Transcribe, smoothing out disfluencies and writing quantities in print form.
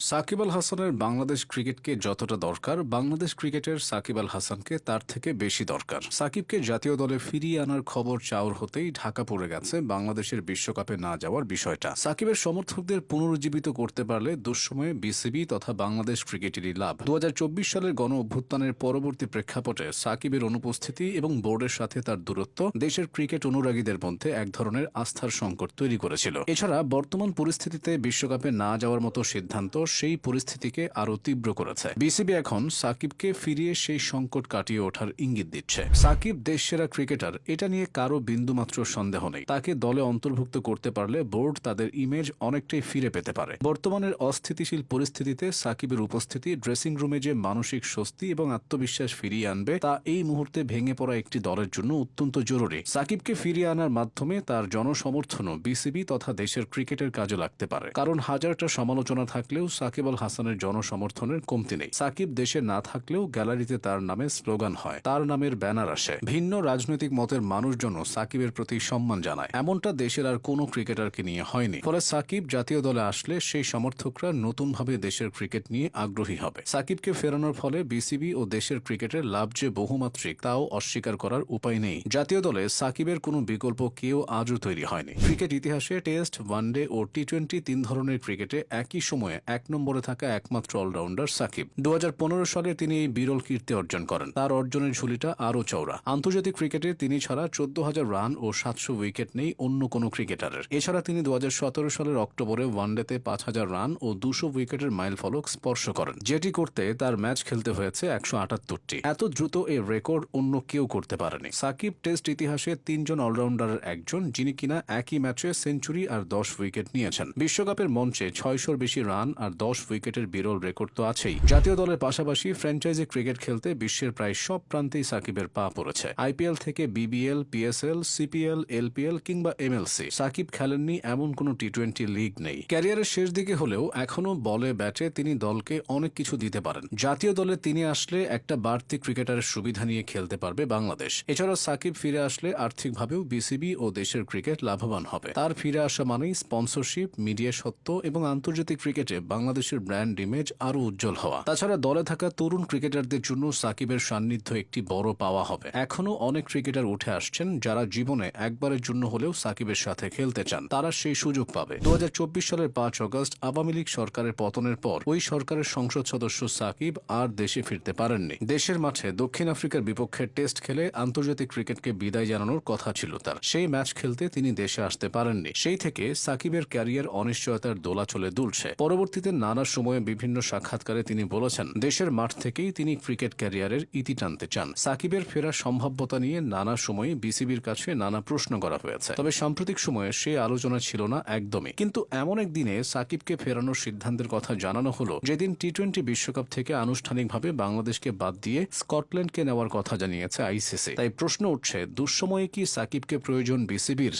সাকিব আল হাসানের বাংলাদেশ ক্রিকেটকে যতটা দরকার, বাংলাদেশ ক্রিকেটের সাকিব আল হাসানকে তার থেকে বেশি দরকার। সাকিবকে জাতীয় দলে ফিরিয়ে আনার খবর চাউর হতেই ঢাকা পড়ে গেছে বাংলাদেশের বিশ্বকাপে না যাওয়ার বিষয়টা। সাকিবের সমর্থকদের পুনরুজ্জীবিত করতে পারলে দুঃসময়ে বিসিবি তথা বাংলাদেশ ক্রিকেটেরই লাভ। ২০২৪ সালের গণ অভ্যুত্থানের পরবর্তী প্রেক্ষাপটে সাকিবের অনুপস্থিতি এবং বোর্ডের সাথে তার দূরত্ব দেশের ক্রিকেট অনুরাগীদের মধ্যে এক ধরনের আস্থার সংকট তৈরি করেছিল। এছাড়া বর্তমান পরিস্থিতিতে বিশ্বকাপে না যাওয়ার মতো সিদ্ধান্ত সেই পরিস্থিতিকে আরও তীব্র করেছে। বিসিবি এখন সাকিবকে ফিরিয়ে সেই সংকট কাটিয়ে ওঠার ইঙ্গিত দিচ্ছে। সাকিব দেশসেরা ক্রিকেটার, এটা নিয়ে কারো বিন্দুমাত্র সন্দেহ নেই। তাকে দলে অন্তর্ভুক্ত করতে পারলে বোর্ড তাদের ইমেজ অনেকটাই ফিরে পেতে পারে। বর্তমানের অস্থিতিশীল পরিস্থিতিতে সাকিবের উপস্থিতি ড্রেসিং রুমে যে মানসিক স্বস্তি এবং আত্মবিশ্বাস ফিরিয়ে আনবে তা এই মুহূর্তে ভেঙে পড়া একটি দলের জন্য অত্যন্ত জরুরি। সাকিবকে ফিরিয়ে আনার মাধ্যমে তার জনসমর্থনও বিসিবি তথা দেশের ক্রিকেটের কাজে লাগতে পারে। কারণ হাজারটা সমালোচনা থাকলেও সাকিব আল হাসানের জনসমর্থনের কমতি নেই। সাকিব দেশে না থাকলেও গ্যালারিতে তার নামে স্লোগান হয়, তার নামের ব্যানার আসে। ভিন্ন রাজনৈতিক মতের মানুষজনও সাকিবের প্রতি সম্মান জানায়। এমনটা দেশের আর কোনো ক্রিকেটারকে নিয়ে হয়নি। ফলে সাকিব জাতীয় দলে আসলে সেই সমর্থকরা নতুনভাবে দেশের ক্রিকেট নিয়ে আগ্রহী হবে। সাকিবকে ফেরানোর ফলে বিসিবি ও দেশের ক্রিকেটের লাভ যে বহুমাত্রিক তাও অস্বীকার করার উপায় নেই। জাতীয় দলে সাকিবের কোনো বিকল্প কেউ আজও তৈরি হয়নি। ক্রিকেট ইতিহাসে টেস্ট, ওয়ানডে ও টি-20 তিন ধরনের ক্রিকেটে একই সময়ে এক নম্বরে থাকা একমাত্র অলরাউন্ডার সাকিব। ২০১৫ সালে তিনি এই বিরল কীর্তি অর্জন করেন। তার অর্জনের ঝুলিটা আরও চওড়া। আন্তর্জাতিক ক্রিকেটে তিনি ছাড়া ১৪,০০০ রান ও ৭০০ উইকেট নেই অন্য কোনো ক্রিকেটারের। এছাড়া তিনি ২০১৭ সালের অক্টোবরে ওয়ানডেতে ৫,০০০ রান ও ২০০ উইকেটের মাইলফলক স্পর্শ করেন, যেটি করতে তার ম্যাচ খেলতে হয়েছে ১৭৮টি। এত দ্রুত এই রেকর্ড অন্য কেউ করতে পারেনি। সাকিব টেস্ট ইতিহাসে তিনজন অলরাউন্ডারের একজন, যিনি কিনা একই ম্যাচে সেঞ্চুরি আর ১০ উইকেট নিয়েছেন। বিশ্বকাপের মঞ্চে ৬০০-র বেশি রান আর ১০ উইকেটের বিরল রেকর্ড তো আছেই। জাতীয় দলের পাশাপাশি ফ্র্যাঞ্চাইজি ক্রিকেট খেলতে বিশ্বের প্রায় সব প্রান্তেই সাকিবের পা পড়েছে। আইপিএল থেকে বিবিএল, পিএসএল, সিপিএল, এলপিএল কিংবা এমএলসি, সাকিব খেলেননি এমন কোনো টি-20 লিগ নেই। ক্যারিয়ারের শেষ দিকে হলেও এখনও বলে ব্যাটে তিনি দলকে অনেক কিছু দিতে পারেন। জাতীয় দলে তিনি আসলে একটা বাড়তি ক্রিকেটারের সুবিধা নিয়ে খেলতে পারবে বাংলাদেশ। এছাড়াও সাকিব ফিরে আসলে আর্থিকভাবেও বিসিবি ও দেশের ক্রিকেট লাভবান হবে। তার ফিরে আসা মানেই স্পন্সরশিপ, মিডিয়া সত্ত্ব এবং আন্তর্জাতিক ক্রিকেটে বাংলাদেশের ব্র্যান্ড ইমেজ আরও উজ্জ্বল হওয়া। তাছাড়া দলে থাকা তরুণ ক্রিকেটারদের জন্য সাকিবের সান্নিধ্য একটি বড় পাওয়া হবে। এখনও অনেক ক্রিকেটার উঠে আসছেন যারা জীবনে একবারের জন্য হলেও সাকিবের সাথে খেলতে চান। তারা সেই সুযোগ পাবে। ২০২৪ সালের ৫ আগস্ট আওয়ামী লীগ সরকারের পতনের পর ওই সরকারের সংসদ সদস্য সাকিব আর দেশে ফিরতে পারেননি। দেশের মাঠে দক্ষিণ আফ্রিকার বিপক্ষে টেস্ট খেলে আন্তর্জাতিক ক্রিকেটকে বিদায় জানানোর কথা ছিল তার। সেই ম্যাচ খেলতে তিনি দেশে আসতে পারেননি। সেই থেকে সাকিবের ক্যারিয়ার অনিশ্চয়তার দোলাচলে দুলছে। পরবর্তীতে নানা সময়ে বিভিন্ন সাক্ষাৎকারে তিনি বলেছেন, দেশের মাঠ থেকেই তিনি ক্রিকেট ক্যারিয়ারের ইতি টানতে চান। সাকিবের ফেরার সম্ভাব্যতা নিয়ে নানা সময়ে বিসিবির কাছে নানা প্রশ্ন করা হয়েছে, তবে সাম্প্রতিক সময়ে সে আলোচনা ছিল না একদমই। কিন্তু এমন এক দিনে সাকিবকে ফেরানোর সিদ্ধান্তের কথা জানানো হলো যেদিন টি-20 বিশ্বকাপ থেকে আনুষ্ঠানিকভাবে বাংলাদেশকে বাদ দিয়ে স্কটল্যান্ডকে নেওয়ার কথা জানিয়েছে আইসিসি। তাই প্রশ্ন উঠছে, দুঃসময়ে কি সাকিবকে প্রয়োজন বিসিবির?